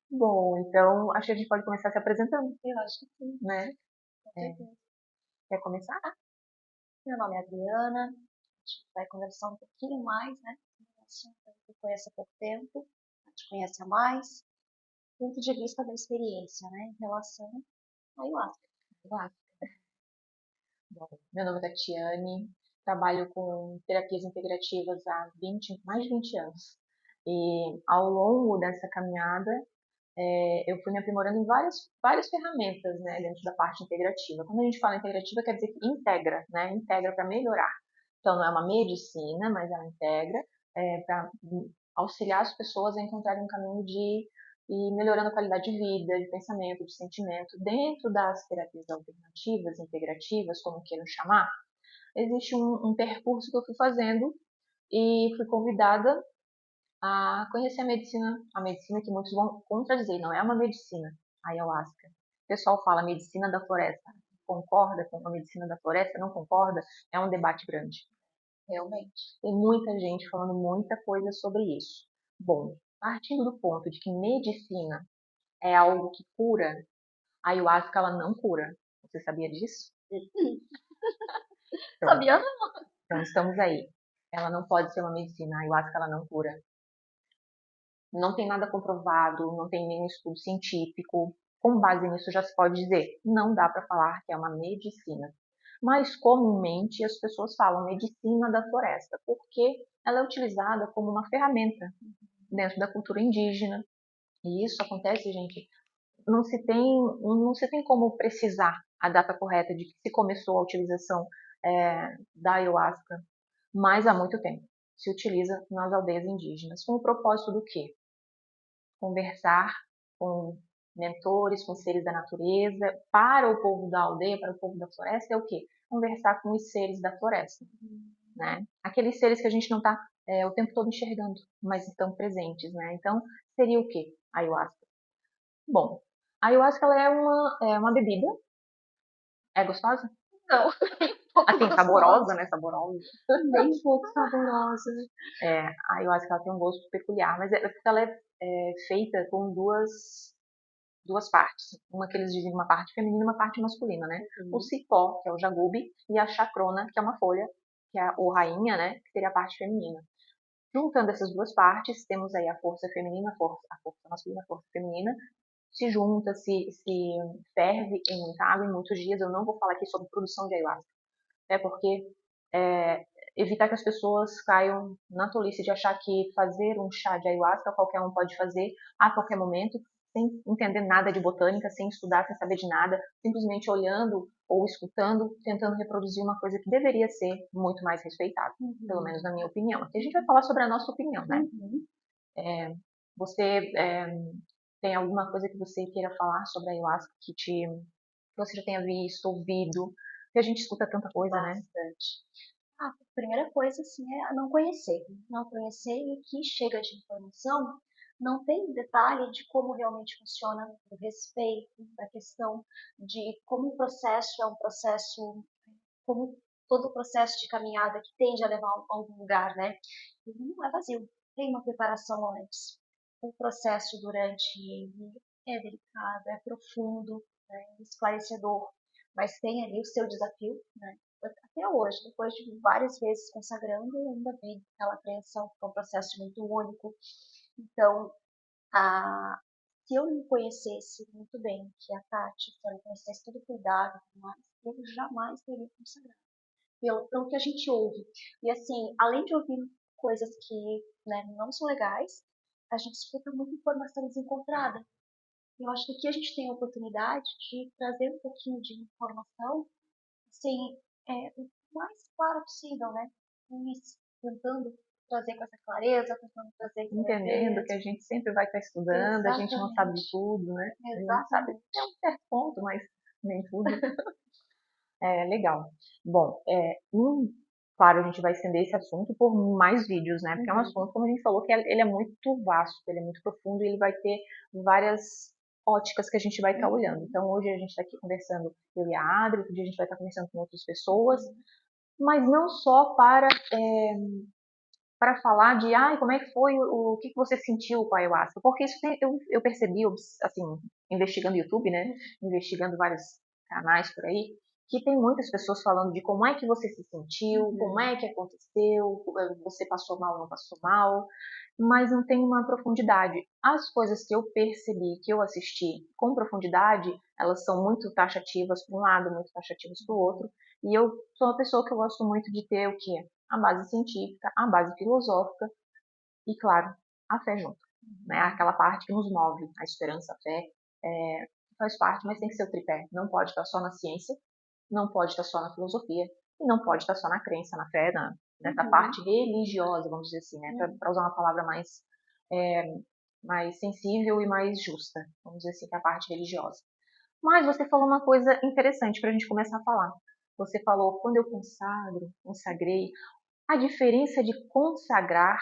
Bom, então acho que a gente pode começar se apresentando, Eu acho que sim, né? com É, certeza. quer começar? Meu nome é Adriana, a gente vai conversar um pouquinho mais, né? Um assunto que eu conheço há pouco tempo, a gente conhece há mais, ponto de vista da experiência, né? Em relação ao ayahuasca. Vai. Bom, meu nome é Tatiane, trabalho com terapias integrativas há mais de 20 anos. E ao longo dessa caminhada, eu fui me aprimorando em várias ferramentas, né, dentro da parte integrativa. Quando a gente fala integrativa, quer dizer que integra, né, integra para melhorar. Então, não é uma medicina, mas ela integra para auxiliar as pessoas a encontrarem um caminho de ir melhorando a qualidade de vida, de pensamento, de sentimento. Dentro das terapias alternativas, integrativas, como queiram chamar, existe um percurso que eu fui fazendo e fui convidada a conhecer a medicina que muitos vão contradizer, não é uma medicina, a ayahuasca. O pessoal fala medicina da floresta, concorda com a medicina da floresta, não concorda? É um debate grande. Realmente. Tem muita gente falando muita coisa sobre isso. Bom, partindo do ponto de que medicina é algo que cura, a ayahuasca ela não cura. Você sabia disso? Pronto, Sabia não? então estamos aí. Ela não pode ser uma medicina, a ayahuasca ela não cura. Não tem nada comprovado, não tem nenhum estudo científico. Com base nisso, já se pode dizer, não dá para falar que é uma medicina. Mas comumente as pessoas falam medicina da floresta, porque ela é utilizada como uma ferramenta dentro da cultura indígena. E isso acontece, gente, não se tem como precisar a data correta de que se começou a utilização da ayahuasca, mas há muito tempo. Se utiliza nas aldeias indígenas. Com o propósito do quê? Conversar com mentores, com seres da natureza, para o povo da aldeia, para o povo da floresta, é o quê? Conversar com os seres da floresta, né? Aqueles seres que a gente não está o tempo todo enxergando, mas estão presentes, né? Então, seria o quê? A ayahuasca. Bom, a ayahuasca ela é uma bebida, é gostosa? Não, pouco Assim, gostosa, saborosa, né? Saborosa. nem um pouco saborosa. A ayahuasca ela tem um gosto peculiar, mas é porque ela é feita com duas partes. Uma que eles dizem uma parte feminina e uma parte masculina, né? O Uhum. cipó, que é o jagube, e a chacrona, que é uma folha, que é o rainha, né? Que seria a parte feminina. Juntando essas duas partes, temos aí a força feminina, a força masculina, a força feminina, se junta, se ferve em muita água em muitos dias. Eu não vou falar aqui sobre produção de ayahuasca, porque é, evitar que as pessoas caiam na tolice de achar que fazer um chá de ayahuasca qualquer um pode fazer a qualquer momento, sem entender nada de botânica, sem estudar, sem saber de nada, simplesmente olhando ou escutando, tentando reproduzir uma coisa que deveria ser muito mais respeitada, pelo menos Uhum. na minha opinião. Aqui a gente vai falar sobre a nossa opinião, né? Uhum. Você tem alguma coisa que você queira falar sobre a ayahuasca que você já tenha visto, ouvido? Porque a gente escuta tanta coisa, né? Bastante. A primeira coisa, assim, é não conhecer. Não conhecer e o que chega de informação não tem detalhe de como realmente funciona, do respeito, da questão de como o processo é um processo, como todo o processo de caminhada que tende a levar a algum lugar, né? Ele não é vazio. Tem uma preparação antes. O processo durante é delicado, é profundo, né, esclarecedor, mas tem ali o seu desafio, né? Até hoje, depois de várias vezes consagrando, eu ainda vi aquela apreensão, porque é um processo muito único. Então, a, se eu me conhecesse muito bem, que a Tati, se ela conhecesse todo o cuidado e tudo mais, eu jamais teria consagrado. Pelo que a gente ouve. E assim, além de ouvir coisas que, né, não são legais, a gente escuta muita informação desencontrada. Eu acho que aqui a gente tem a oportunidade de trazer um pouquinho de informação, assim, o mais claro possível, né? Tentando trazer com essa clareza, tentando trazer com Entendendo que leveza. a gente sempre vai estar estudando, a gente não sabe de Exatamente, tudo, né? A gente sabe até exatamente. um certo ponto, mas nem tudo. É legal. Bom, claro, a gente vai estender esse assunto por mais vídeos, né? Porque é um Uhum, assunto, como a gente falou, que ele é muito vasto, ele é muito profundo e ele vai ter várias óticas que a gente vai estar olhando. uhum, Então, hoje a gente está aqui conversando, eu e a Adri, outro dia a gente vai estar conversando com outras pessoas, uhum, mas não só para para falar de, como é que foi, o que você sentiu com a ayahuasca? Porque isso eu percebi, assim, investigando o YouTube, né, investigando vários canais por aí, que tem muitas pessoas falando de como é que você se sentiu, como é que aconteceu, você passou mal ou não passou mal, mas não tem uma profundidade. As coisas que eu percebi, que eu assisti com profundidade, elas são muito taxativas para um lado, muito taxativas para o outro, e eu sou uma pessoa que eu gosto muito de ter o quê? A base científica, a base filosófica e, claro, a fé junto. Né? Aquela parte que nos move, a esperança, a fé, faz parte, mas tem que ser o tripé. Não pode estar só na ciência, não pode estar só na filosofia, e não pode estar só na crença, na fé, nessa parte religiosa, vamos dizer assim, né? Para usar uma palavra é, mais sensível e mais justa, vamos dizer assim, que é a parte religiosa. Mas você falou uma coisa interessante para a gente começar a falar. Você falou, quando eu consagrei, a diferença de consagrar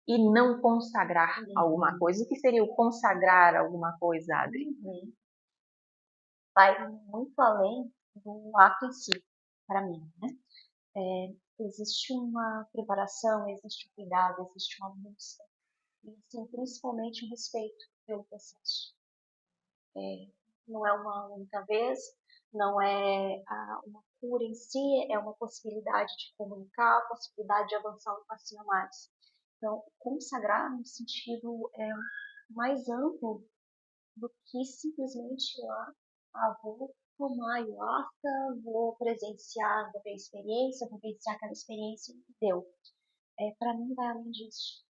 e não consagrar alguma coisa. O que seria o consagrar alguma coisa, Adri? Vai muito além do ato em si, para mim, né? Existe uma preparação, existe um cuidado, existe uma busca, e assim, principalmente um respeito pelo processo. Não é uma única vez, não é uma cura em si, é uma possibilidade de comunicar, a possibilidade de avançar um passinho a mais. Então, consagrar no sentido mais amplo do que simplesmente ir lá, vou tomar ayahuasca, vou presenciar, vou ter experiência, vou vivenciar aquela experiência e deu. Para mim, vai além disso.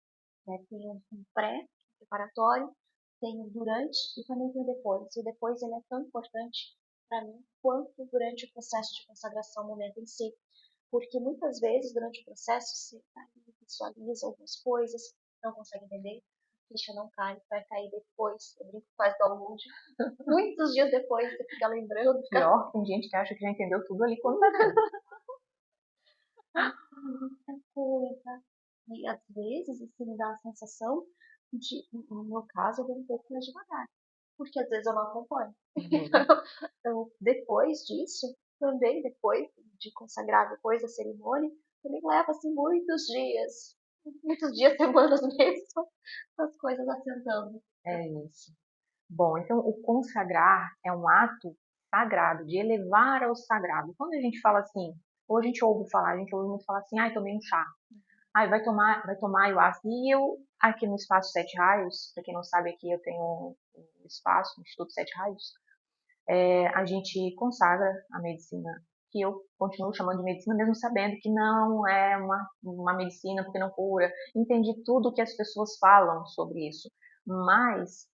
Tem um pré-preparatório, tem o durante e também tem o depois. E o depois ele é tão importante para mim quanto durante o processo de consagração, o momento em si. Porque muitas vezes, durante o processo, você visualiza algumas coisas, não consegue entender, a ficha não cai, vai cair depois. Eu brinco que faz download. Muitos dias depois, você fica lembrando. Pior, tem gente que acha que já entendeu tudo ali quando vai ver. Muita coisa. E às vezes, isso me dá a sensação de, no meu caso, eu vou um pouco mais devagar. Porque às vezes eu não acompanho. Então, depois disso, também depois de consagrar, depois da cerimônia, também leva assim muitos dias, semanas mesmo, as coisas assentando. É isso. Bom, então o consagrar é um ato sagrado, de elevar ao sagrado. Quando a gente fala assim, ou a gente ouve falar, a gente ouve muito falar assim, tomei um chá. Vai tomar ayahuasca. E eu, aqui no Espaço Sete Raios, para quem não sabe, aqui eu tenho um espaço, o Instituto Sete Raios, a gente consagra a medicina, que eu continuo chamando de medicina, mesmo sabendo que não é uma medicina porque não cura. Entendi tudo que as pessoas falam sobre isso, mas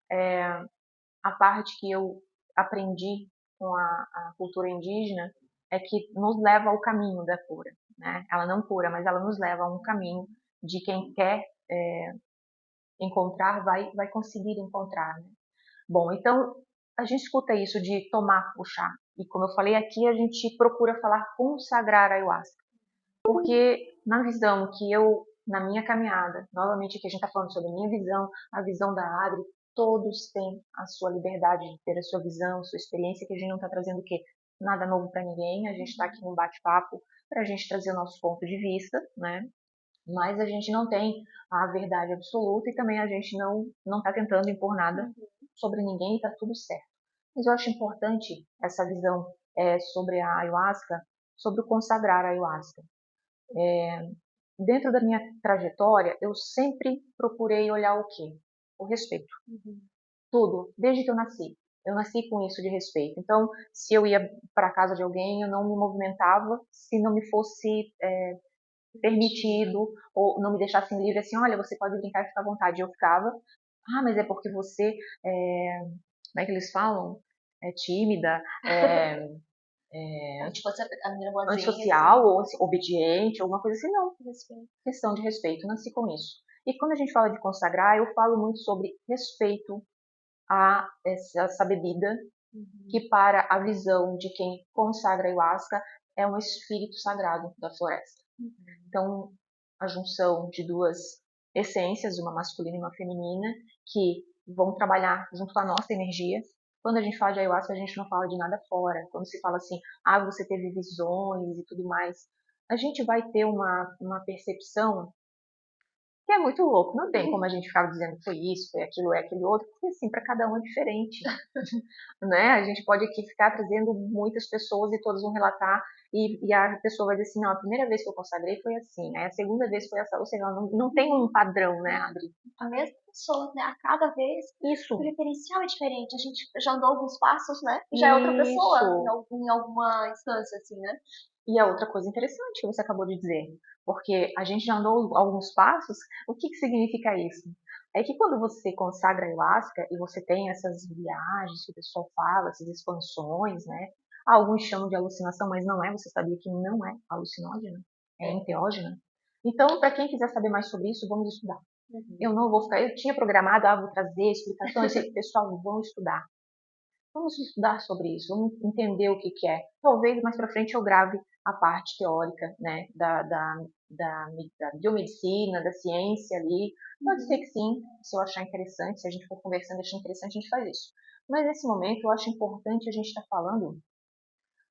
a parte que eu aprendi com a cultura indígena é que nos leva ao caminho da cura. Né? Ela não cura, mas ela nos leva a um caminho de quem quer encontrar, vai conseguir encontrar. Né? Bom, então a gente escuta isso de tomar o chá. E como eu falei aqui, a gente procura falar consagrar a ayahuasca. Porque na visão que na minha caminhada, novamente aqui a gente está falando sobre a minha visão, a visão da Adri, todos têm a sua liberdade de ter a sua visão, a sua experiência, que a gente não está trazendo o quê? Nada novo para ninguém, a gente está aqui num bate-papo para a gente trazer o nosso ponto de vista, né? Mas a gente não tem a verdade absoluta e também a gente não está tentando impor nada sobre ninguém e está tudo certo. Mas eu acho importante essa visão sobre a ayahuasca, sobre o consagrar a ayahuasca. Dentro da minha trajetória, eu sempre procurei olhar o quê? O respeito. Tudo, desde que eu nasci. Eu nasci com isso de respeito. Então, se eu ia para a casa de alguém, eu não me movimentava se não me fosse permitido ou não me deixassem livre assim, olha, você pode brincar e ficar à vontade. Eu ficava, mas é porque você, como é que eles falam? É tímida, Tipo, a menina boazinha, antissocial ou assim, obediente, alguma coisa assim. Não, questão de respeito, nasci com isso. E quando a gente fala de consagrar, eu falo muito sobre respeito a essa bebida, que para a visão de quem consagra a ayahuasca é um espírito sagrado da floresta. Então, a junção de duas essências, uma masculina e uma feminina, que vão trabalhar junto com a nossa energia. Quando a gente fala de ayahuasca, a gente não fala de nada fora. Quando se fala assim, você teve visões e tudo mais, a gente vai ter uma percepção Que é muito louco, não tem como a gente ficar dizendo que foi isso, foi aquilo, é aquele outro, porque assim, para cada um é diferente, né? A gente pode aqui ficar trazendo muitas pessoas e todas vão relatar e a pessoa vai dizer assim, não, a primeira vez que eu consagrei foi assim, aí a segunda vez foi essa, ou seja, não tem um padrão, né, Adri? A mesma pessoa, né? A cada vez Isso, o referencial é diferente. A gente já andou alguns passos, né? E já é outra pessoa isso. em alguma instância, assim, né? E a outra coisa interessante que você acabou de dizer, porque a gente já andou alguns passos, o que significa isso? É que quando você consagra a ayahuasca e você tem essas viagens que o pessoal fala, essas expansões, né? Alguns chamam de alucinação, mas não é, você sabia que não é alucinógena, é enteógena. Então, para quem quiser saber mais sobre isso, vamos estudar. Eu não vou ficar, eu tinha programado, vou trazer explicações, pessoal, vão estudar. Vamos estudar sobre isso, vamos entender o que, que é. Talvez mais para frente eu grave a parte teórica, né, da biomedicina, da ciência ali. Pode ser que sim, se eu achar interessante, se a gente for conversando e achar interessante, a gente faz isso. Mas nesse momento eu acho importante a gente estar falando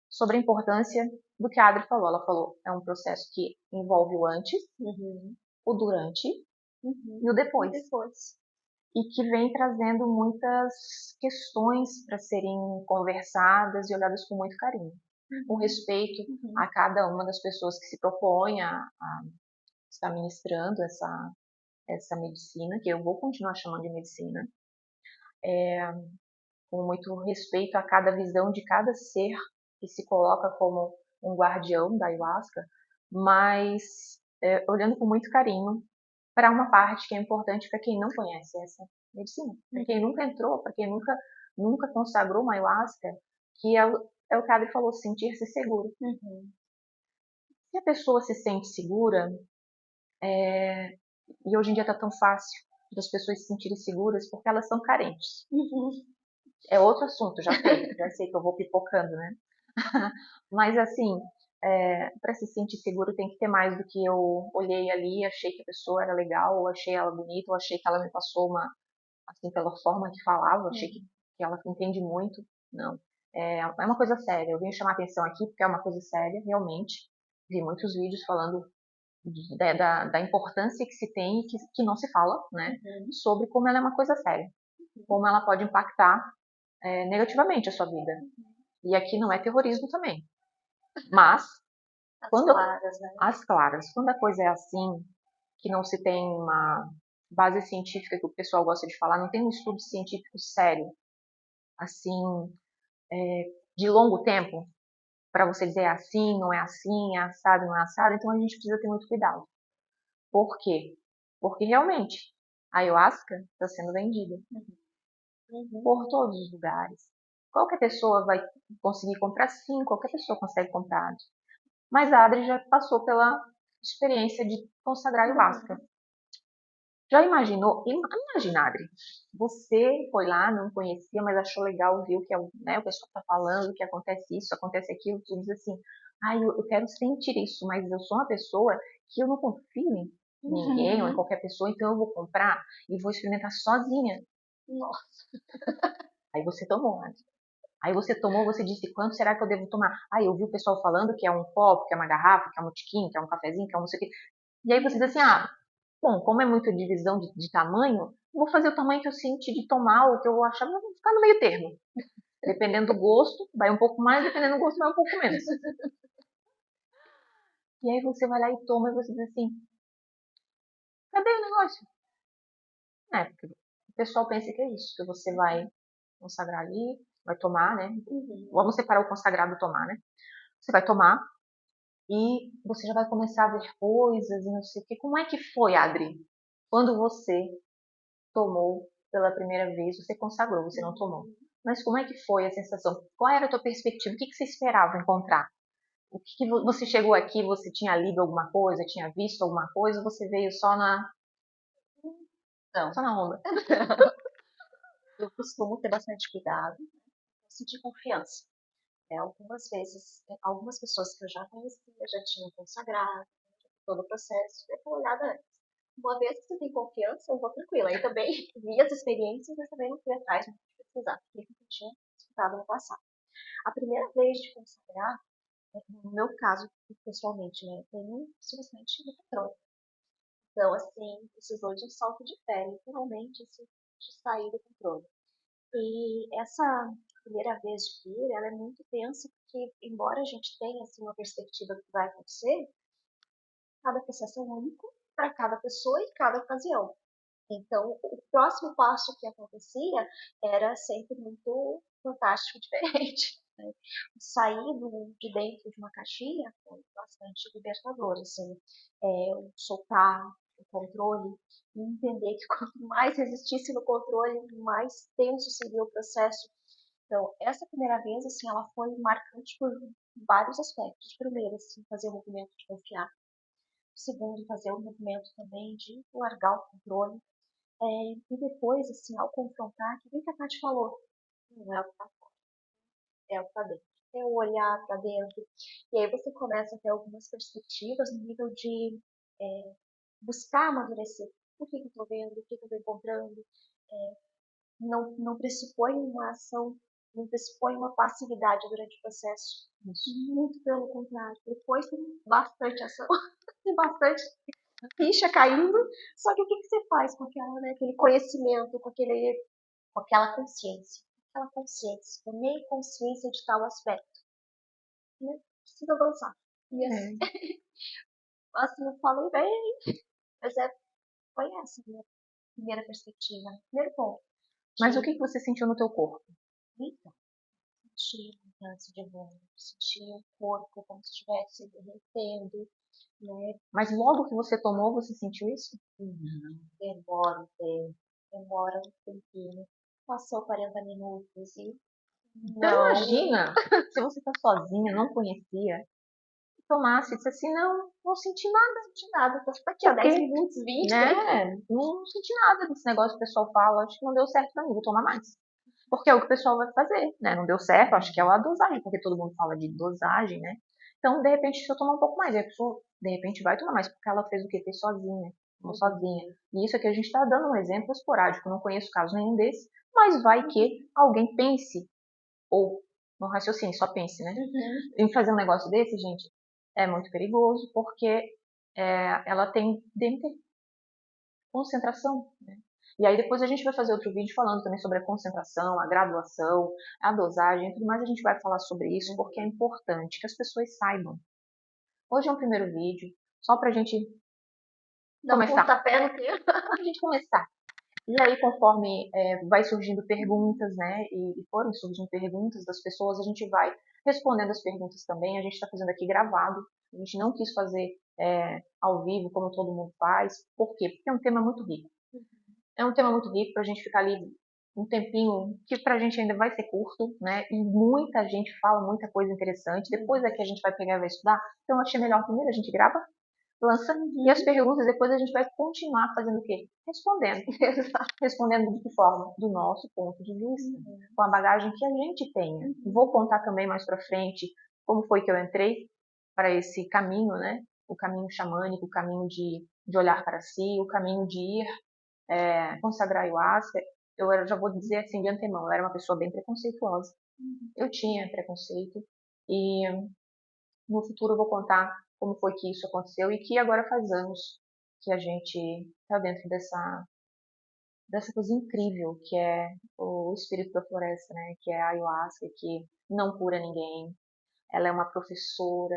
sobre a importância do que a Adri falou. Ela falou, é um processo que envolve o antes, o durante e o E depois. depois. E que vem trazendo muitas questões para serem conversadas e olhadas com muito carinho, com respeito a cada uma das pessoas que se propõem a estar ministrando essa medicina, que eu vou continuar chamando de medicina, com muito respeito a cada visão de cada ser que se coloca como um guardião da ayahuasca, mas olhando com muito carinho para uma parte que é importante para quem não conhece essa medicina, para quem nunca entrou, para quem nunca consagrou uma ayahuasca, que é o que a Adri falou, sentir-se seguro. Se a pessoa se sente segura, e hoje em dia está tão fácil das pessoas se sentirem seguras porque elas são carentes. É outro assunto, já sei que eu vou pipocando, né? Mas assim, para se sentir seguro tem que ter mais do que eu olhei ali, achei que a pessoa era legal, ou achei ela bonita, ou achei que ela me passou assim, pela forma que falava, achei que ela entende muito. Não. É uma coisa séria. Eu vim chamar atenção aqui porque é uma coisa séria, realmente. Vi muitos vídeos falando da importância que se tem e que não se fala, né? Sobre como ela é uma coisa séria. Como ela pode impactar negativamente a sua vida. E aqui não é terrorismo também. Mas, quando Claras, né? as claras, quando a coisa é assim, que não se tem uma base científica que o pessoal gosta de falar, não tem um estudo científico sério, assim, de longo tempo, para você dizer assim, não é assim, é assado, não é assado, então a gente precisa ter muito cuidado. Por quê? Porque realmente a ayahuasca está sendo vendida por todos os lugares. Qualquer pessoa vai conseguir comprar, sim, qualquer pessoa consegue comprar. Mas a Adri já passou pela experiência de consagrar ayahuasca. Já imaginou? Imagina, Adri. Você foi lá, não conhecia, mas achou legal, viu que né, o pessoal está falando que acontece isso, acontece aquilo, tu diz assim, eu quero sentir isso, mas eu sou uma pessoa que eu não confio em ninguém ou em qualquer pessoa, então eu vou comprar e vou experimentar sozinha. Nossa. Aí você tomou, Adri. Aí você tomou, você disse, quanto será que eu devo tomar? Eu vi o pessoal falando que é um copo, que é uma garrafa, que é um tiquinho, que é um cafezinho, que é um não sei o quê. E aí você diz assim, bom, como é muita divisão de tamanho, vou fazer o tamanho que eu senti de tomar, ou que eu vou achar, vou ficar no meio termo. Dependendo do gosto, vai um pouco mais, dependendo do gosto, vai um pouco menos. E aí você vai lá e toma, e você diz assim, cadê o negócio? Porque o pessoal pensa que é isso, que você vai consagrar ali, vai tomar, né? Vamos separar o consagrado do tomar, né? Você vai tomar, e você já vai começar a ver coisas e não sei o que. Como é que foi, Adri? Quando você tomou pela primeira vez, você consagrou, você não tomou. Mas como é que foi a sensação? Qual era a tua perspectiva? O que você esperava encontrar? O que você chegou aqui, você tinha lido alguma coisa, tinha visto alguma coisa, ou você veio Não. só na onda? Eu costumo ter bastante cuidado, sentir confiança. Algumas vezes, algumas pessoas que eu já conhecia, já tinham consagrado, todo o processo, eu dei uma olhada antes. Uma vez que você tem confiança, eu vou tranquila. Aí também vi as experiências, mas também não fui atrás de pesquisar, porque eu tinha escutado no passado. A primeira vez de consagrar, no meu caso, pessoalmente, né, eu tenho bastante eletrônica. Então, assim, precisou de um salto de fé, literalmente, assim, de sair do controle. E essa primeira vez de vir, ela é muito tensa, porque embora a gente tenha, assim, uma perspectiva do que vai acontecer, cada processo é único para cada pessoa e cada ocasião. Então, o próximo passo que acontecia era sempre muito fantástico, diferente. Né? Sair de dentro de uma caixinha foi bastante libertador, assim, soltar o controle e entender que quanto mais resistisse no controle, mais tenso seria o processo. Então, essa primeira vez, assim, ela foi marcante por vários aspectos. Primeiro, assim, fazer o movimento de confiar. Segundo, fazer o movimento também de largar o controle. E depois, assim, ao confrontar, que bem que a Tati falou, não é o que está fora, é o que está dentro. É o olhar para dentro. E aí você começa a ter algumas perspectivas no nível de buscar amadurecer. O que eu estou vendo, o que eu estou encontrando. Não pressupõe uma ação, não pressupõe uma passividade durante o processo. Isso. Muito pelo contrário. Depois tem bastante ação, tem bastante ficha caindo. Só que o que você faz com aquela, né, aquele conhecimento, com aquela consciência? Aquela consciência. Tomei consciência de tal aspecto. Né? Precisa avançar. E assim, eu falei bem, mas foi essa a minha primeira perspectiva, né? Primeiro ponto. Mas o que você sentiu no teu corpo? Então, senti mudança de vômito, senti o corpo como se estivesse derretendo, né? Mas logo que você tomou, você sentiu isso? Demora um tempo, demora um tempinho. Passou 40 minutos e Então não. imagina, se você tá sozinha, não conhecia, tomasse e disse assim, não senti nada. Não senti nada, tô aqui, ó, 10 minutos, 20, né? Não senti nada desse negócio que o pessoal fala, acho que não deu certo pra mim, vou tomar mais. Porque é o que o pessoal vai fazer, né? Não deu certo, acho que é a dosagem, porque todo mundo fala de dosagem, né? Então, de repente, se eu tomar um pouco mais, a pessoa, de repente, vai tomar mais, porque ela fez o que? Fez sozinha, tomou sozinha. E isso aqui a gente tá dando um exemplo esporádico, não conheço caso nenhum desse, mas vai que alguém pense, ou no raciocínio, só pense, né? Em fazer um negócio desse, gente, é muito perigoso, porque ela tem concentração, né? E aí depois a gente vai fazer outro vídeo falando também sobre a concentração, a graduação, a dosagem, tudo mais a gente vai falar sobre isso, porque é importante que as pessoas saibam. Hoje é um primeiro vídeo, só pra gente começar. Pontapé no tempo. Pra gente começar. E aí, conforme vai surgindo perguntas, né, e forem surgindo perguntas das pessoas, a gente vai respondendo as perguntas também. A gente está fazendo aqui gravado. A gente não quis fazer ao vivo, como todo mundo faz. Por quê? Porque é um tema muito rico. É um tema muito rico para a gente ficar ali um tempinho que para a gente ainda vai ser curto, né? E muita gente fala muita coisa interessante. Depois é que a gente vai pegar e vai estudar. Então, eu achei melhor primeiro a gente grava, lança, e as perguntas depois a gente vai continuar fazendo o quê? Respondendo. Respondendo de que forma? Do nosso ponto de vista, com a bagagem que a gente tenha. Vou contar também mais para frente como foi que eu entrei para esse caminho, né? O caminho xamânico, o caminho de olhar para si, o caminho de ir consagrar ayahuasca. Já vou dizer assim de antemão, eu era uma pessoa bem preconceituosa. Eu tinha preconceito e no futuro eu vou contar como foi que isso aconteceu e que agora faz anos que a gente está dentro dessa coisa incrível que é o espírito da floresta, né? Que é a ayahuasca, que não cura ninguém. Ela é uma professora,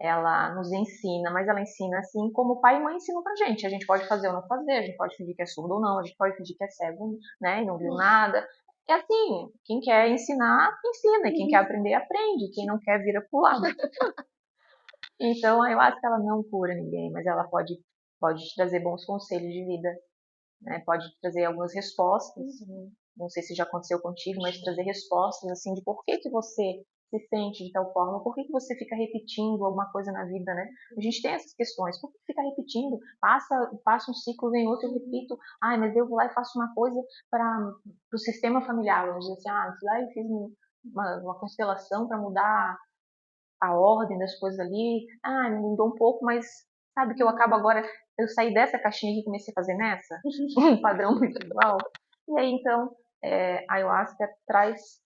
ela nos ensina, mas ela ensina assim como o pai e mãe ensinam pra gente. A gente pode fazer ou não fazer, a gente pode fingir que é surdo ou não, a gente pode fingir que é cego, né? E não viu nada. É assim, quem quer ensinar, ensina. Quem quer aprender, aprende. Quem não quer, vira pro lado. Então, eu acho que ela não cura ninguém, mas ela pode te trazer bons conselhos de vida, né? Pode te trazer algumas respostas. Não sei se já aconteceu contigo, mas trazer respostas assim de por que que você se sente de tal forma, por que que você fica repetindo alguma coisa na vida, né? A gente tem essas questões, por que fica repetindo? Passa um ciclo, vem outro, eu repito. Ai, mas eu vou lá e faço uma coisa para o sistema familiar. Vamos dizer assim, fui lá e fiz uma constelação para mudar a ordem das coisas ali. Mudou um pouco, mas sabe que eu acabo agora, eu saí dessa caixinha aqui e comecei a fazer nessa? Um padrão muito igual. E aí, então, a ayahuasca traz,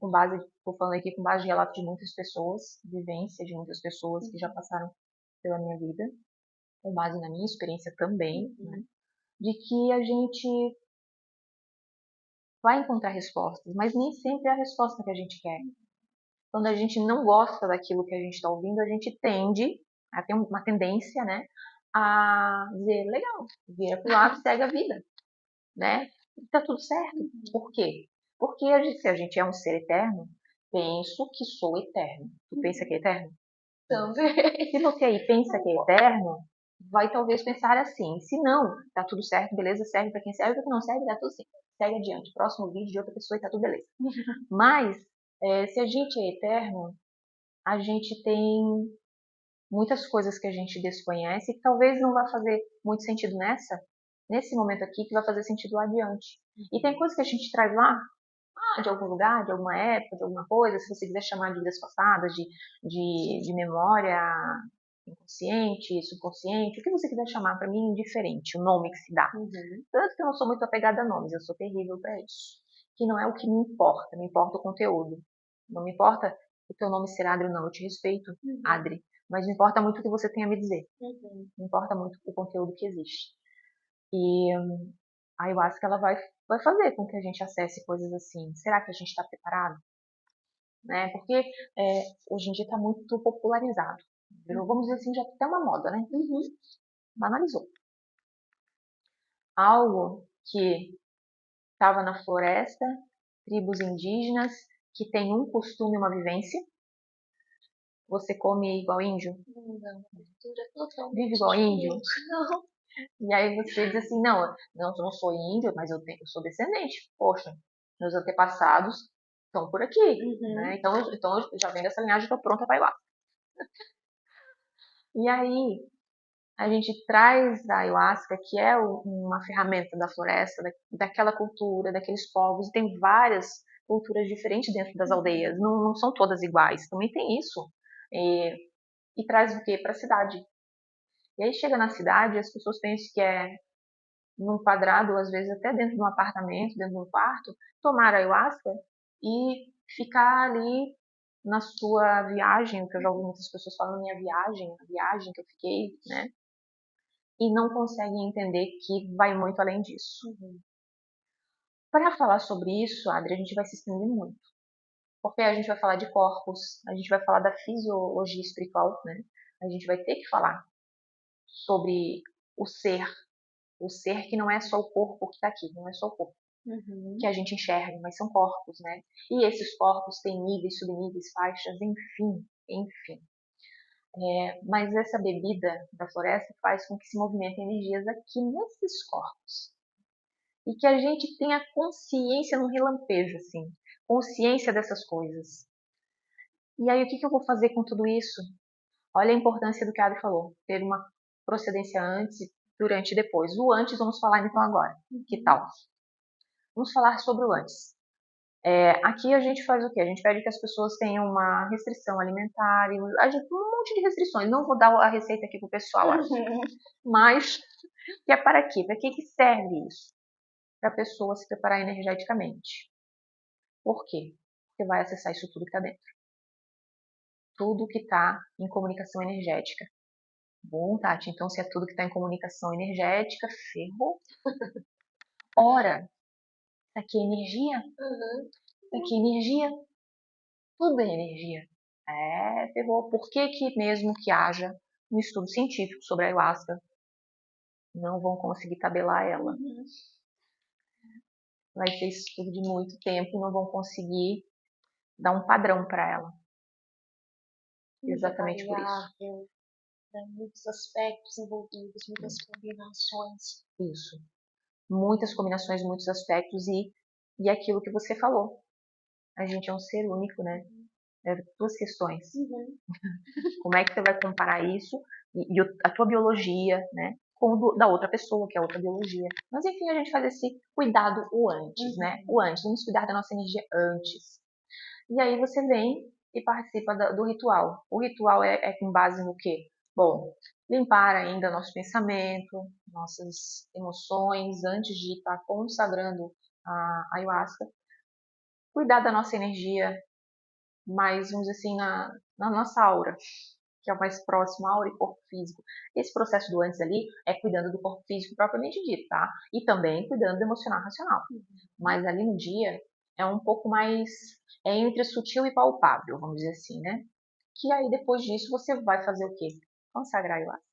com base, estou falando aqui com base de relato de muitas pessoas, vivência de muitas pessoas que já passaram pela minha vida. com base na minha experiência também, né, de que a gente vai encontrar respostas, mas nem sempre é a resposta que a gente quer. Quando a gente não gosta daquilo que a gente está ouvindo, a gente tende a ter uma tendência, né, a dizer, legal, vira pro lado, segue a vida, né? E tá tudo certo. Por quê? Porque se a gente é um ser eterno, penso que sou eterno. Tu pensa que é eterno? Também. Se você aí pensa que é eterno, vai talvez pensar assim. Se não, tá tudo certo, beleza, serve para quem serve, para quem não serve, tá tudo certo. Segue adiante. Próximo vídeo de outra pessoa e tá tudo beleza. Mas, se a gente é eterno, a gente tem muitas coisas que a gente desconhece que talvez não vá fazer muito sentido nesse momento aqui, que vai fazer sentido lá adiante. E tem coisas que a gente traz lá, de algum lugar, de alguma época, de alguma coisa, se você quiser chamar de vidas passadas, de memória inconsciente, subconsciente, o que você quiser chamar, para mim é indiferente o nome que se dá. Tanto que eu não sou muito apegada a nomes, eu sou terrível para isso. Que não é o que me importa o conteúdo. Não me importa o teu nome ser Adri ou não, eu te respeito, Adri, mas me importa muito o que você tem a me dizer. Me importa muito o conteúdo que existe. E a ayahuasca ela vai fazer com que a gente acesse coisas assim. Será que a gente está preparado? Né? Porque hoje em dia está muito popularizado. Vamos dizer assim, já até uma moda, né? Banalizou. Algo que estava na floresta, tribos indígenas, que tem um costume, uma vivência. Você come igual índio? Não, cultura totalmente Vive igual índio? Não. E aí você diz assim, não, eu não sou índio, mas eu sou descendente. Poxa, meus antepassados estão por aqui, né? Então eu já venho dessa linhagem, estou pronta para ir lá. E aí a gente traz a ayahuasca, que é uma ferramenta da floresta, daquela cultura, daqueles povos, e tem várias culturas diferentes dentro das aldeias, não são todas iguais, também tem isso. E traz o quê? Para a cidade. E aí chega na cidade, as pessoas pensam que é num quadrado, às vezes até dentro de um apartamento, dentro de um quarto, tomar ayahuasca e ficar ali na sua viagem, que eu já ouvi muitas pessoas falando minha viagem, a viagem que eu fiquei, né? E não conseguem entender que vai muito além disso. Para falar sobre isso, Adri, a gente vai se estender muito. Porque a gente vai falar de corpos, a gente vai falar da fisiologia espiritual, né? A gente vai ter que falar sobre o ser que não é só o corpo que está aqui, não é só o corpo que a gente enxerga, mas são corpos, né? E esses corpos têm níveis, subníveis, faixas, enfim. Mas essa bebida da floresta faz com que se movimentem energias aqui nesses corpos. E que a gente tenha consciência no relampejo, assim, consciência dessas coisas. E aí o que eu vou fazer com tudo isso? Olha a importância do que a Adri falou, ter uma procedência antes, durante e depois. O antes vamos falar então agora. Que tal? Vamos falar sobre o antes. Aqui a gente faz o quê? A gente pede que as pessoas tenham uma restrição alimentar, a gente, um monte de restrições. Não vou dar a receita aqui pro pessoal, acho. Mas que é para quê? Para que serve isso? Para a pessoa se preparar energeticamente. Por quê? Porque vai acessar isso tudo que está dentro. Tudo que está em comunicação energética. Bom, Tati, então se é tudo que está em comunicação energética, ferrou. Ora, isso aqui é energia? Isso aqui é energia? Tudo é energia. Ferrou. Por que mesmo que haja um estudo científico sobre a ayahuasca, não vão conseguir tabelar ela? Vai ser estudo de muito tempo e não vão conseguir dar um padrão para ela. Exatamente por isso. Muitos aspectos envolvidos, muitas combinações. Isso. Muitas combinações, muitos aspectos e aquilo que você falou. A gente é um ser único, né? Duas questões. Como é que você vai comparar isso e a tua biologia, né? Com da outra pessoa, que é outra biologia. Mas enfim, a gente faz esse cuidado o antes, né? O antes. Vamos cuidar da nossa energia antes. E aí você vem e participa do ritual. O ritual é com base no quê? Bom, limpar ainda nosso pensamento, nossas emoções, antes de estar consagrando a ayahuasca. Cuidar da nossa energia, mais, vamos dizer assim, na nossa aura. que é o mais próximo aura e corpo físico. Esse processo do antes ali é cuidando do corpo físico propriamente dito, tá? E também cuidando do emocional racional. Mas ali no dia é um pouco mais, é entre sutil e palpável, vamos dizer assim, né? Que aí depois disso você vai fazer o quê? Consagrar a ayahuasca.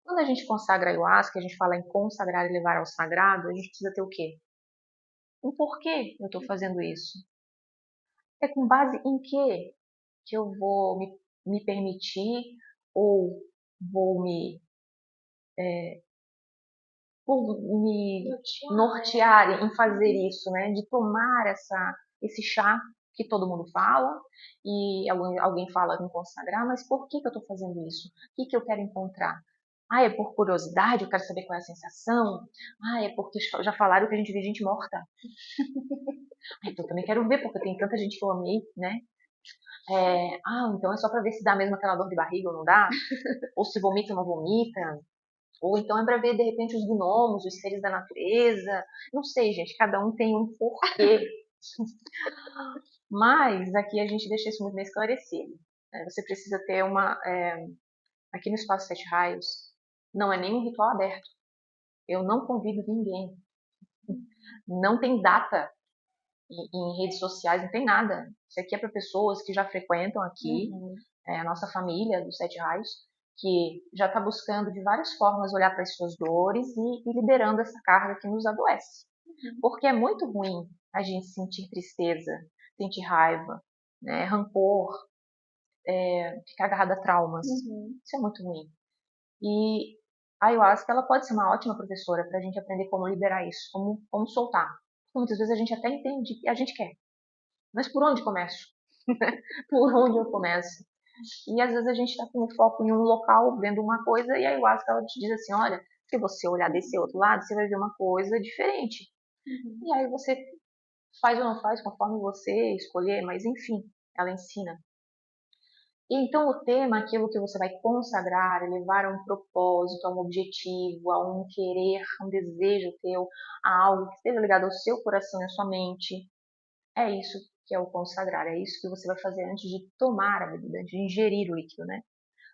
Quando a gente consagra a ayahuasca, a gente fala em consagrar e levar ao sagrado, a gente precisa ter o quê? Um porquê eu estou fazendo isso. É com base em que eu vou me permitir ou vou me nortear em fazer isso, né? De tomar esse chá que todo mundo fala e alguém fala em consagrar, mas por que eu estou fazendo isso? O que eu quero encontrar? Ah, é por curiosidade, eu quero saber qual é a sensação. Ah, é porque já falaram que a gente vê gente morta. Ah, então eu também quero ver, porque tem tanta gente que eu amei, né? Então é só pra ver se dá mesmo aquela dor de barriga ou não dá. Ou se vomita ou não vomita. Ou então é pra ver, de repente, os gnomos, os seres da natureza. Não sei, gente, cada um tem um porquê. Mas aqui a gente deixa isso muito bem esclarecido. Você precisa ter aqui no Espaço Sete Raios, não é nenhum ritual aberto. Eu não convido ninguém. Não tem data em redes sociais, não tem nada. Isso aqui é para pessoas que já frequentam aqui, a nossa família dos Sete Raios, que já está buscando de várias formas olhar para as suas dores e liberando essa carga que nos adoece. Porque é muito ruim a gente sentir tristeza, sentir raiva, né, rancor, ficar agarrado a traumas. Isso é muito ruim. E a ayahuasca ela pode ser uma ótima professora para a gente aprender como liberar isso, como soltar. Porque muitas vezes a gente até entende que a gente quer, mas por onde começo? Por onde eu começo? E às vezes a gente está com o foco em um local, vendo uma coisa, e a ayahuasca ela te diz assim, olha, se você olhar desse outro lado, você vai ver uma coisa diferente. E aí você faz ou não faz, conforme você escolher, mas enfim, ela ensina. E então o tema, aquilo que você vai consagrar, levar a um propósito, a um objetivo, a um querer, a um desejo teu, a algo que esteja ligado ao seu coração e à sua mente, é isso que é o consagrar, é isso que você vai fazer antes de tomar a bebida, antes de ingerir o líquido, né?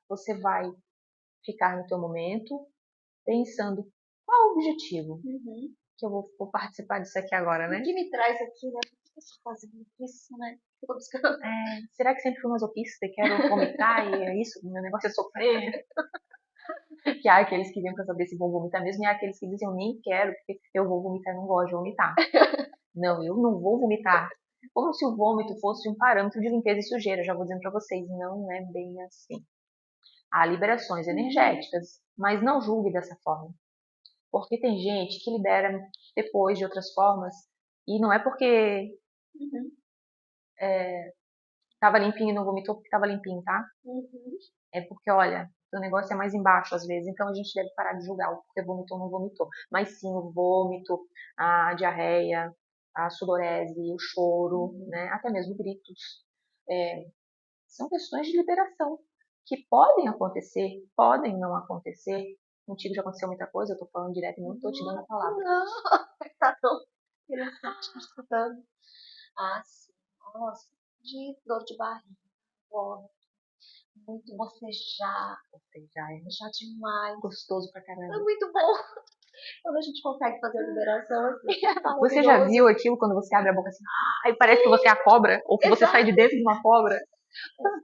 Você vai ficar no teu momento pensando qual o objetivo que eu vou participar disso aqui agora, né? O que me traz aqui, né? Por que eu estou fazendo isso, né? Eu tô buscando. Será que sempre fui masoquista e quero vomitar e é isso? Meu negócio é sofrer? Que há aqueles que vêm pra saber se vão vomitar mesmo e há aqueles que dizem eu nem quero porque eu vou vomitar e não gosto de vomitar. Não, eu não vou vomitar. Como se o vômito fosse um parâmetro de limpeza e sujeira, já vou dizendo pra vocês, não é bem assim. Há liberações energéticas, mas não julgue dessa forma. Porque tem gente que libera depois de outras formas e não é porque tava limpinho e não vomitou porque tava limpinho, tá? É porque, olha, o negócio é mais embaixo às vezes, então a gente deve parar de julgar o porque vomitou ou não vomitou. Mas sim, o vômito, a diarreia, a sudorese, o choro, né? Até mesmo gritos. São questões de liberação que podem acontecer, podem não acontecer. Contigo já aconteceu muita coisa, eu tô falando direto e não tô te dando a palavra. Não, tá tão interessante escutando. Ah, sim. Nossa, de dor de barriga, vômito, muito bocejar, Já é demais. gostoso pra caramba. É muito bom. Quando a gente consegue fazer a liberação, assim, é Você já viu aquilo quando você abre a boca assim, e parece que você é a cobra, ou que você sai de dentro de uma cobra?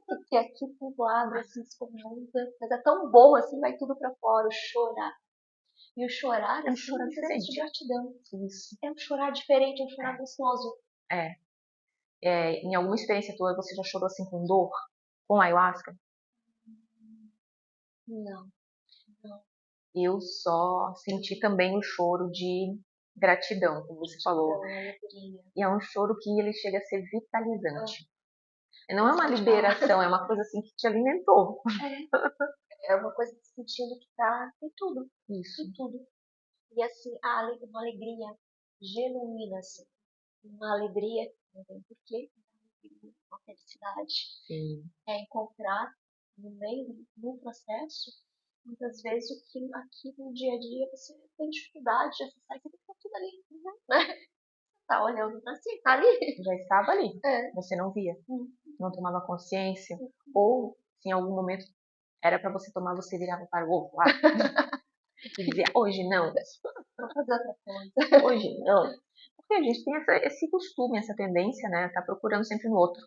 Porque aqui tudo abre, assim, descomunda, mas é tão bom, assim, vai tudo pra fora, o chorar. E o chorar, É um assim, chorar é um senso de diferente. gratidão. Isso. É um chorar diferente, é um chorar gostoso. Em alguma experiência tua, você já chorou assim com dor? Com ayahuasca? Não, não. Eu só senti também o choro de gratidão, como você falou. Alegria. E é um choro que ele chega a ser vitalizante. Não é uma liberação, é uma coisa assim que te alimentou. É uma coisa de sentindo que tá em tudo. Isso. Em tudo. E assim, uma alegria genuína, assim. Uma alegria, não tem porquê, uma felicidade. Sim. É encontrar no meio, no processo, muitas vezes o que aqui no dia a dia você tem dificuldade de acessar, você tem que estar tudo ali, né? Tá olhando pra si, tá ali. Já estava ali. É. Você não via. Não tomava consciência. Ou, se em algum momento Era pra você tomar, você virava para o outro lado. E dizia, hoje não. Vou fazer outra coisa. Hoje não. Porque a gente tem esse costume, essa tendência, né? Tá procurando sempre no outro.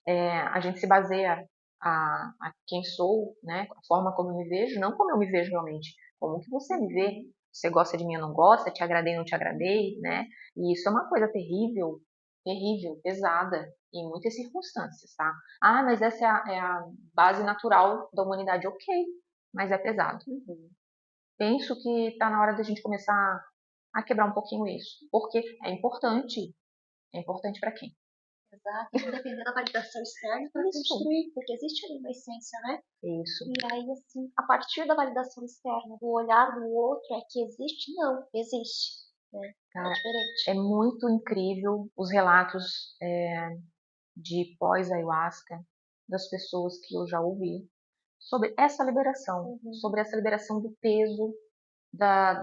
A gente se baseia a quem sou, né? A forma como eu me vejo, não como eu me vejo realmente. Como que você me vê. Você gosta de mim ou não gosta, te agradei ou não te agradei, né? E isso é uma coisa terrível, terrível, pesada, em muitas circunstâncias, tá? Ah, mas essa é a base natural da humanidade, ok, mas é pesado. Penso que está na hora da gente começar a quebrar um pouquinho isso, porque é importante para quem? Exato, não depender da validação externa para Isso, construir, porque existe ali uma essência, né? isso. E aí, assim, a partir da validação externa, do olhar do outro, é que existe? Não, existe. Né? É Cara, diferente. é muito incrível os relatos de pós-ayahuasca das pessoas que eu já ouvi sobre essa liberação do peso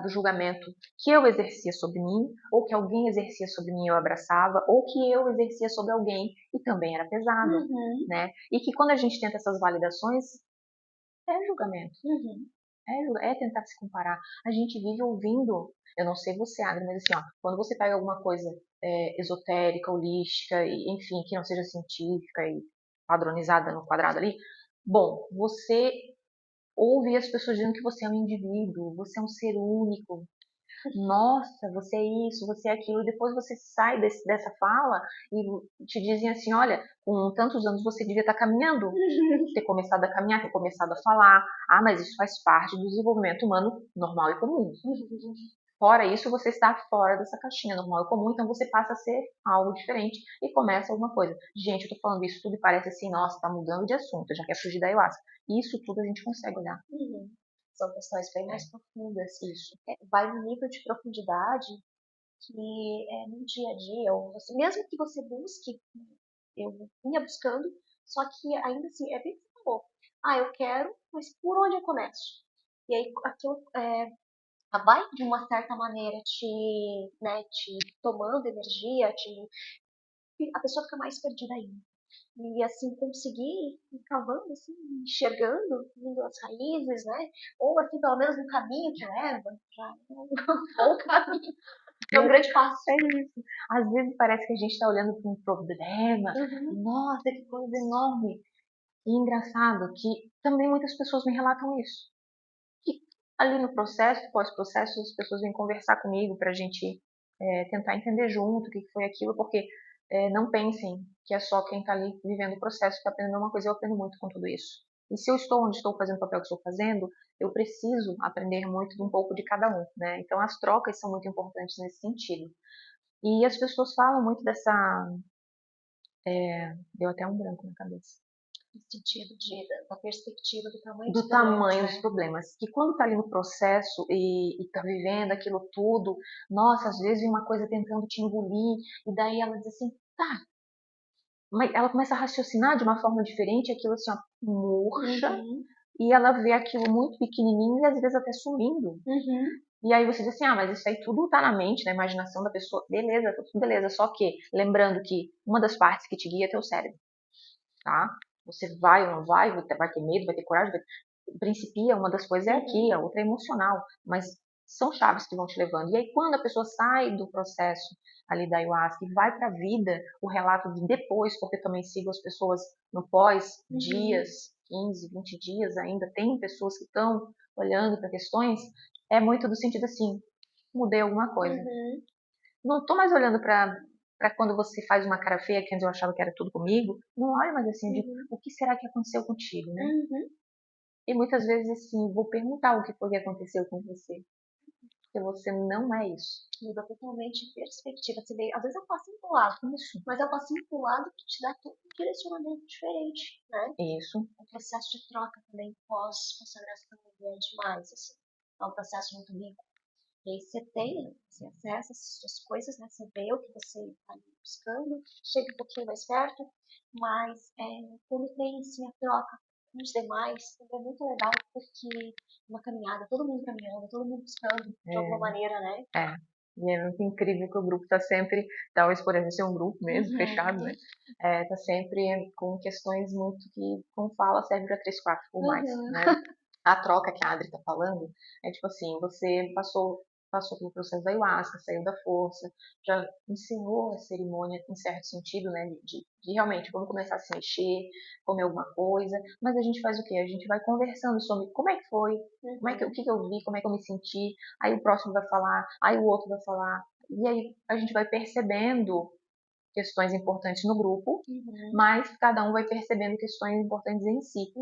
do julgamento que eu exercia sobre mim, ou que alguém exercia sobre mim e eu abraçava, ou que eu exercia sobre alguém e também era pesado, Uhum, né? E que quando a gente tenta essas validações, é julgamento, uhum. é tentar se comparar. A gente vive ouvindo, eu não sei você, Adri, mas assim, ó, quando você pega alguma coisa esotérica, holística, e, enfim, que não seja científica e padronizada no quadrado ali, bom, você ouve as pessoas dizendo que você é um indivíduo, você é um ser único, nossa, você é isso, você é aquilo, e depois você sai dessa fala e te dizem assim, olha, com tantos anos você devia estar caminhando, ter começado a caminhar, ter começado a falar, ah, mas isso faz parte do desenvolvimento humano normal e comum. Fora isso, você está fora dessa caixinha normal e comum, então você passa a ser algo diferente e começa alguma coisa. Gente, eu tô falando isso tudo e parece assim, nossa, tá mudando de assunto, já quer fugir da ayahuasca. Isso tudo a gente consegue olhar. Uhum. São questões bem mais profundas. Isso. Vai no nível de profundidade que no dia a dia, ou você, mesmo que você busque, eu vinha buscando, só que ainda assim, é bem que você falou. Ah, eu quero, mas por onde eu começo? E aí aquilo vai de uma certa maneira te tomando energia, a pessoa fica mais perdida ainda. E assim, conseguir ir cavando, assim, enxergando, vindo as raízes, né? Ou assim, pelo menos no caminho que leva, já é um bom caminho. É um grande passo. É isso. Às vezes parece que a gente está olhando para um problema. Uhum. Nossa, que coisa enorme. E engraçado que também muitas pessoas me relatam isso. Que ali no processo, pós-processo, as pessoas vêm conversar comigo para a gente tentar entender junto o que foi aquilo, porque não pensem que é só quem está ali vivendo o processo que está aprendendo uma coisa. Eu aprendo muito com tudo isso. E se eu estou onde estou fazendo o papel que estou fazendo, eu preciso aprender muito de um pouco de cada um, né? Então as trocas são muito importantes nesse sentido. E as pessoas falam muito dessa. Deu até um branco na cabeça. No sentido da perspectiva do tamanho dos Do problemas, tamanho dos né? problemas. Que quando tá ali no processo e tá vivendo aquilo tudo, nossa, às vezes vem uma coisa tentando te engolir, e daí ela diz assim, tá. Mas ela começa a raciocinar de uma forma diferente, aquilo assim, ó, murcha, Uhum. e ela vê aquilo muito pequenininho e às vezes até sumindo. Uhum. E aí você diz assim, ah, mas isso aí tudo tá na mente, na imaginação da pessoa. Beleza, tá tudo beleza. Só que, lembrando que uma das partes que te guia é teu cérebro, tá? Você vai ou não vai, vai ter medo, vai ter coragem, principia, uma das coisas é aqui, a Uhum. outra é emocional, mas são chaves que vão te levando. E aí quando a pessoa sai do processo ali da ayahuasca e vai para a vida, o relato de depois, porque eu também sigo as pessoas no pós, Uhum. dias, 15, 20 dias ainda, tem pessoas que estão olhando para questões, é muito do sentido assim, mudei alguma coisa. Uhum. Não estou mais olhando para quando você faz uma cara feia, que antes eu achava que era tudo comigo. Não olho mais assim de Uhum. o que será que aconteceu contigo, né? Uhum. E muitas vezes assim, vou perguntar o que foi que aconteceu com você. Porque você não é isso. Muda totalmente de perspectiva. Você vê, às vezes é um passinho pro lado, Isso. mas é um passinho pro lado que te dá todo um direcionamento diferente, né? Isso. O processo de troca também pós-consagração é demais, assim. É um processo muito rico. E aí você acessa as suas coisas, né? Você vê o que você está buscando, chega um pouquinho mais perto, mas quando tem assim, a troca com os demais, é muito legal porque uma caminhada, todo mundo caminhando, todo mundo buscando de alguma maneira, né? É. E é muito incrível que o grupo está sempre, talvez por exemplo ser um grupo mesmo, fechado, né? Tá sempre com questões muito que, como fala, serve para 3, 4 ou mais, né? A troca que a Adri tá falando é tipo assim, você passou pelo processo da ayahuasca, saiu da força, já encerrou a cerimônia em certo sentido, né, de realmente vamos começar a se mexer, comer alguma coisa, mas a gente faz o quê? A gente vai conversando sobre como é que foi, o que eu vi, como é que eu me senti, aí o próximo vai falar, aí o outro vai falar, e aí a gente vai percebendo questões importantes no grupo, mas cada um vai percebendo questões importantes em si,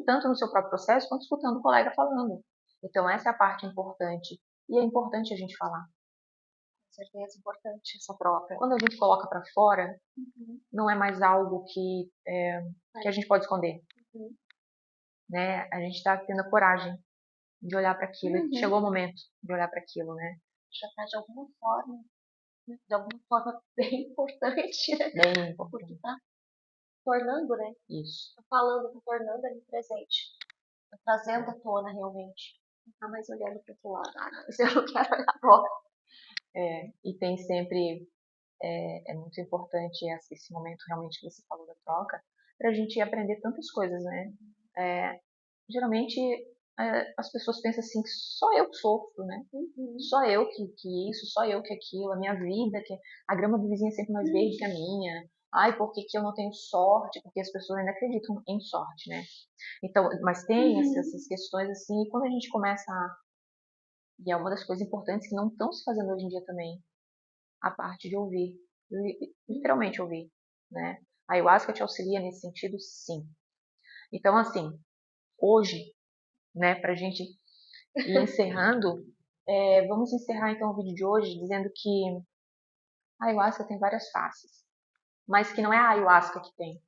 tanto no seu próprio processo quanto escutando o colega falando. Então essa é a parte importante. E é importante a gente falar. Com certeza, importante essa própria. Quando a gente coloca para fora, não é mais algo que a gente pode esconder. Né? A gente está tendo a coragem de olhar para aquilo. Chegou o momento de olhar para aquilo, né? Já está de alguma forma bem importante, né? Bem importante. Porque tá tornando, né? Isso. Tá falando, tá tornando ali presente. Tá trazendo à tona realmente. Não tá mais olhando para outro lado. Ah, não, eu não quero olhar agora. E tem sempre, é muito importante esse momento realmente que você falou da troca, para a gente aprender tantas coisas, né? Geralmente as pessoas pensam assim que só eu que sofro, né? Só eu que isso, só eu que aquilo, a minha vida, que a grama do vizinho é sempre mais verde que a minha. Ai, por que eu não tenho sorte? Porque as pessoas ainda acreditam em sorte, né? Então, mas tem essas questões assim, e quando a gente começa e é uma das coisas importantes que não estão se fazendo hoje em dia também, a parte de ouvir, literalmente ouvir, né? A ayahuasca te auxilia nesse sentido, sim. Então, assim, hoje, né, pra gente ir encerrando, vamos encerrar então o vídeo de hoje dizendo que a ayahuasca tem várias faces, mas que não é a ayahuasca que tem,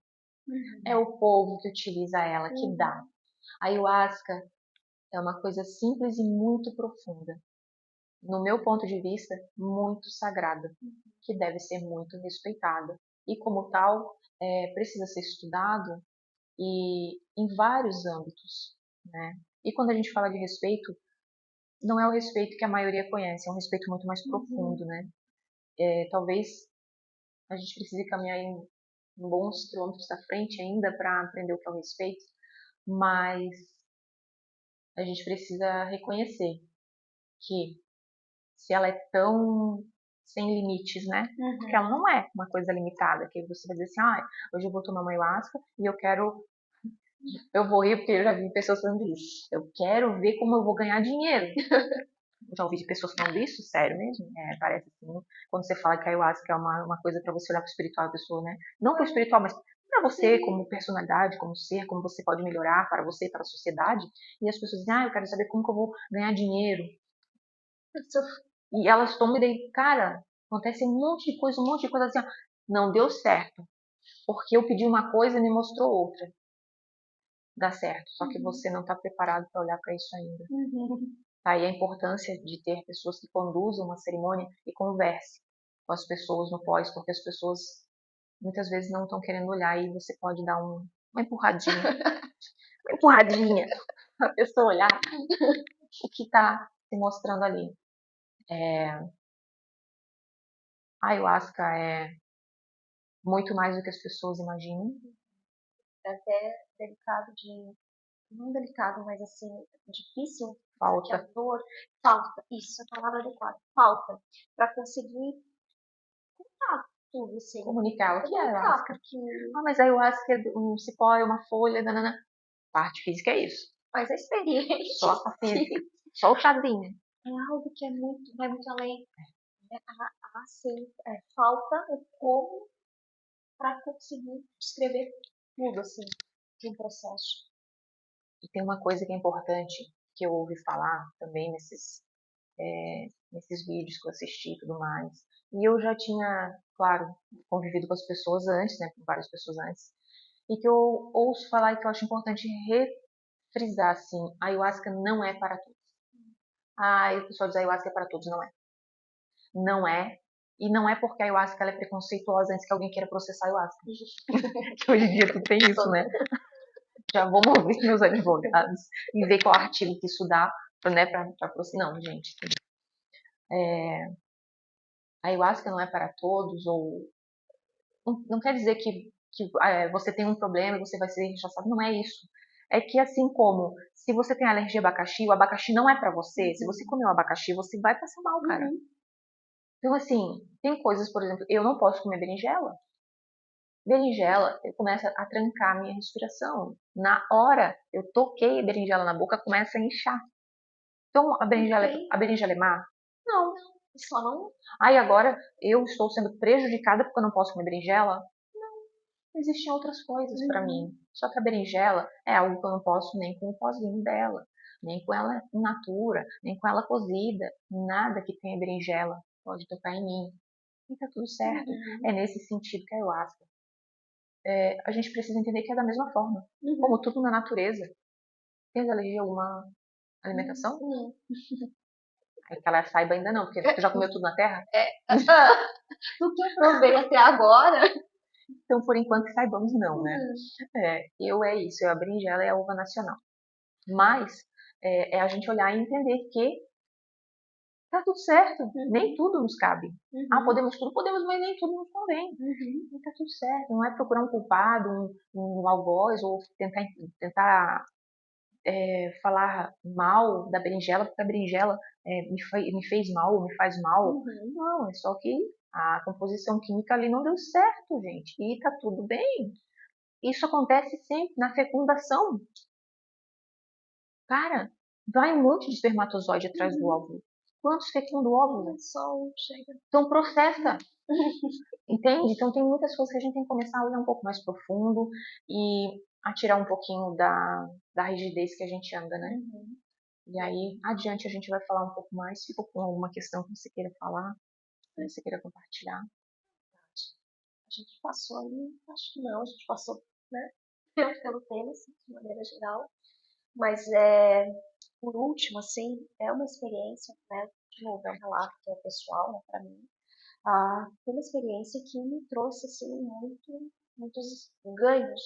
é o povo que utiliza ela, que dá. A ayahuasca é uma coisa simples e muito profunda. No meu ponto de vista, muito sagrada, que deve ser muito respeitada. E como tal, precisa ser estudado e em vários âmbitos, né? E quando a gente fala de respeito, não é o respeito que a maioria conhece, é um respeito muito mais profundo, né? Talvez a gente precise caminhar em bons quilômetros à frente ainda para aprender o que é o respeito, mas a gente precisa reconhecer que se ela é tão sem limites, né? Porque ela não é uma coisa limitada, que você vai dizer assim, hoje eu vou tomar uma ayahuasca e eu vou rir porque eu já vi pessoas falando isso. Eu quero ver como eu vou ganhar dinheiro. Já ouvi de pessoas falando isso, sério mesmo? Parece assim, quando você fala que a ayahuasca é uma coisa para você olhar para o espiritual da pessoa, né? Não para o espiritual, mas para você, como personalidade, como ser, como você pode melhorar para você, para a sociedade. E as pessoas dizem, eu quero saber como que eu vou ganhar dinheiro. E elas tomam e daí, cara, acontece um monte de coisa assim, não deu certo. Porque eu pedi uma coisa e me mostrou outra. Dá certo, só que você não está preparado para olhar para isso ainda. Aí a importância de ter pessoas que conduzam uma cerimônia e converse com as pessoas no pós, porque as pessoas muitas vezes não estão querendo olhar e você pode dar uma empurradinha, uma empurradinha para a pessoa olhar o que está se mostrando ali. A ayahuasca é muito mais do que as pessoas imaginam. É até delicado não delicado, mas assim, difícil, Falta. Que a dor, falta, isso é a palavra adequada, falta, para conseguir contar tudo, assim. Comunicar o que é a ayahuasca. Porque... mas a ayahuasca é um cipó, é uma folha, nanana. Parte física é isso. Mas a experiência. Só a física. Só o chazinho. É algo que vai muito além. Assim, falta o como para conseguir descrever tudo, assim, de um processo. E tem uma coisa que é importante, que eu ouvi falar também nesses vídeos que eu assisti e tudo mais. E eu já tinha, claro, convivido com as pessoas antes, né, com várias pessoas antes, e que eu ouço falar e que eu acho importante refrisar, assim, a ayahuasca não é para todos. E o pessoal diz a ayahuasca é para todos, não é. Não é. E não é porque a ayahuasca ela é preconceituosa antes que alguém queira processar a ayahuasca. Que hoje em dia tudo tem isso, né? Já vou mover meus advogados e ver qual artigo que isso dá, né, pra processar. Não, gente. a ayahuasca não é para todos, ou não quer dizer que você tem um problema e você vai ser rechaçado, não é isso. É que assim como se você tem alergia a abacaxi, o abacaxi não é pra você. Se você comer um abacaxi, você vai passar mal, cara. Então assim, tem coisas, por exemplo, eu não posso comer berinjela. Berinjela, começa a trancar a minha respiração. Na hora eu toquei a berinjela na boca, começa a inchar. Então a berinjela é má? Não. Só não. Aí agora eu estou sendo prejudicada porque eu não posso comer berinjela? Existem outras coisas para mim. Só que a berinjela é algo que eu não posso nem com o pozinho dela, nem com ela in natura, nem com ela cozida. Nada que tenha berinjela pode tocar em mim. E tá tudo certo. É nesse sentido que a ayahuasca. A gente precisa entender que é da mesma forma. Como tudo na natureza. Tem alergia a alguma alimentação? Não. Aí que ela saiba ainda não, porque tu já comeu tudo na terra? Do que eu provei até agora. Então, por enquanto, saibamos não, né? É isso, a berinjela é a uva nacional. Mas é a gente olhar e entender que tá tudo certo, nem tudo nos cabe. Podemos tudo, podemos, mas nem tudo nos convém. E tá tudo certo, não é procurar um culpado, um algoz, ou tentar falar mal da berinjela, porque a berinjela me fez mal, ou me faz mal. Não, é só que a composição química ali não deu certo, gente. E tá tudo bem. Isso acontece sempre na fecundação. Cara, vai um monte de espermatozoide atrás do óvulo. Quantos fecundam o óvulo? Só um chega. Então processa. Entende? Então tem muitas coisas que a gente tem que começar a olhar um pouco mais profundo e a tirar um pouquinho da rigidez que a gente anda, né? E aí, adiante, a gente vai falar um pouco mais. Ficou com alguma questão que você queira falar, que você queira compartilhar? A gente passou ali, acho que não, a gente passou, né, pelo tema, assim, de maneira geral. Mas, por último, assim, é uma experiência, né, de novo, é um relato que é pessoal, né, para mim. Foi uma experiência que me trouxe, assim, muitos ganhos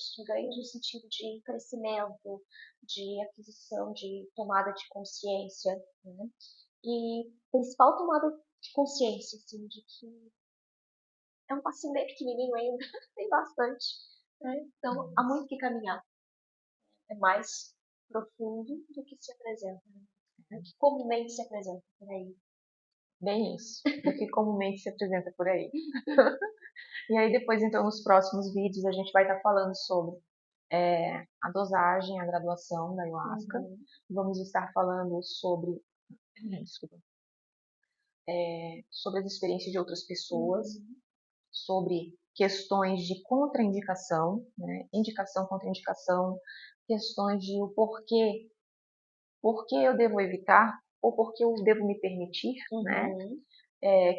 no sentido de crescimento, de aquisição, de tomada de consciência, né? E principal tomada de consciência, assim, de que é um passinho bem pequenininho ainda, tem bastante, né? Então, há muito que caminhar. É mais profundo do que se apresenta, né? Que comumente se apresenta por aí. Bem isso, do que comumente se apresenta por aí. E aí depois, então, nos próximos vídeos, a gente vai estar falando sobre a dosagem, a graduação da ayahuasca. Vamos estar falando sobre, sobre as experiências de outras pessoas, sobre questões de contraindicação, né? Indicação, contraindicação, questões de o porquê eu devo evitar ou porquê eu devo me permitir, né?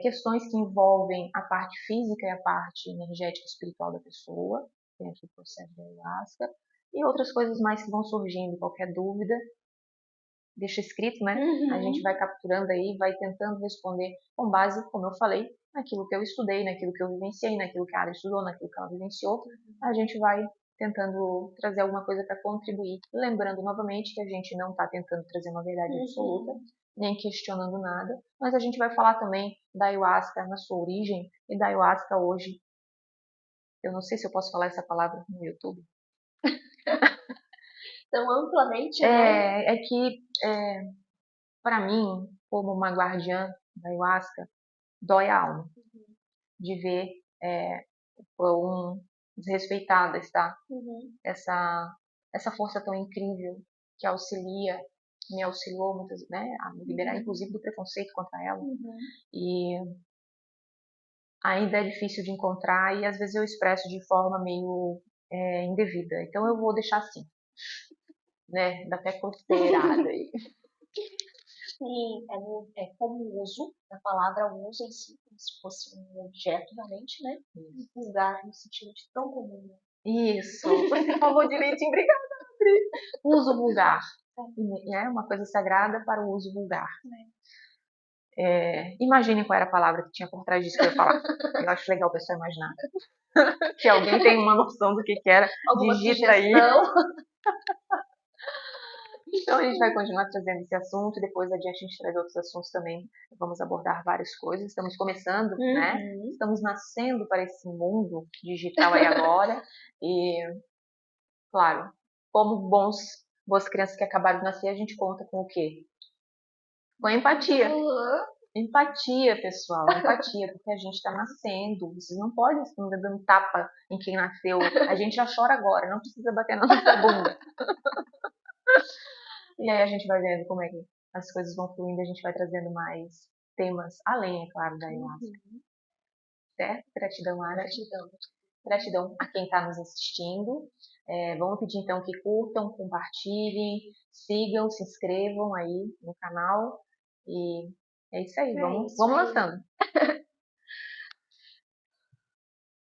Questões que envolvem a parte física e a parte energética e espiritual da pessoa, dentro do processo da ayahuasca, e outras coisas mais que vão surgindo. Qualquer dúvida, deixa escrito, né? A gente vai capturando aí, vai tentando responder com base, como eu falei, naquilo que eu estudei, naquilo que eu vivenciei, naquilo que a Ara estudou, naquilo que ela vivenciou. A gente vai tentando trazer alguma coisa para contribuir. Lembrando novamente que a gente não está tentando trazer uma verdade absoluta, nem questionando nada, mas a gente vai falar também da ayahuasca na sua origem e da ayahuasca hoje. Eu não sei se eu posso falar essa palavra no YouTube. Tão amplamente, né? É que, para mim, como uma guardiã da ayahuasca, dói a alma de ver um desrespeitadas, tá? Essa força tão incrível que auxilia, me auxiliou muitas, né, a me liberar inclusive do preconceito contra ela. E ainda é difícil de encontrar e às vezes eu expresso de forma meio indevida. Então eu vou deixar assim, né? Dá até considerada aí. Sim, é como uso, a palavra uso em si, como se fosse um objeto realmente, né? Vulgar, no sentido de tão comum. Né? Isso, você falou direitinho, obrigada, Adri. Uso vulgar. É uma coisa sagrada para o uso vulgar. Imagine qual era a palavra que tinha por trás disso que eu ia falar. Eu acho legal a pessoa imaginar. Se alguém tem uma noção do que era, alguma digita sugestão. aí. Então a gente vai continuar trazendo esse assunto, depois adiante a gente traz outros assuntos também. Vamos abordar várias coisas. Estamos começando, né? Uhum. Estamos nascendo para esse mundo digital aí agora. E, claro, como boas crianças que acabaram de nascer, a gente conta com o quê? Com a empatia. Uhum. Empatia, pessoal, empatia, porque a gente está nascendo. Vocês não podem ficar dando tapa em quem nasceu. A gente já chora agora, não precisa bater na nossa bunda. E aí a gente vai vendo como é que as coisas vão fluindo, a gente vai trazendo mais temas, além, é claro, da ayahuasca. Uhum. Certo? Gratidão, Ara. Gratidão. Gratidão a quem está nos assistindo. Vamos pedir então que curtam, compartilhem, sigam, se inscrevam aí no canal. E é isso aí, É vamos, isso vamos aí. lançando.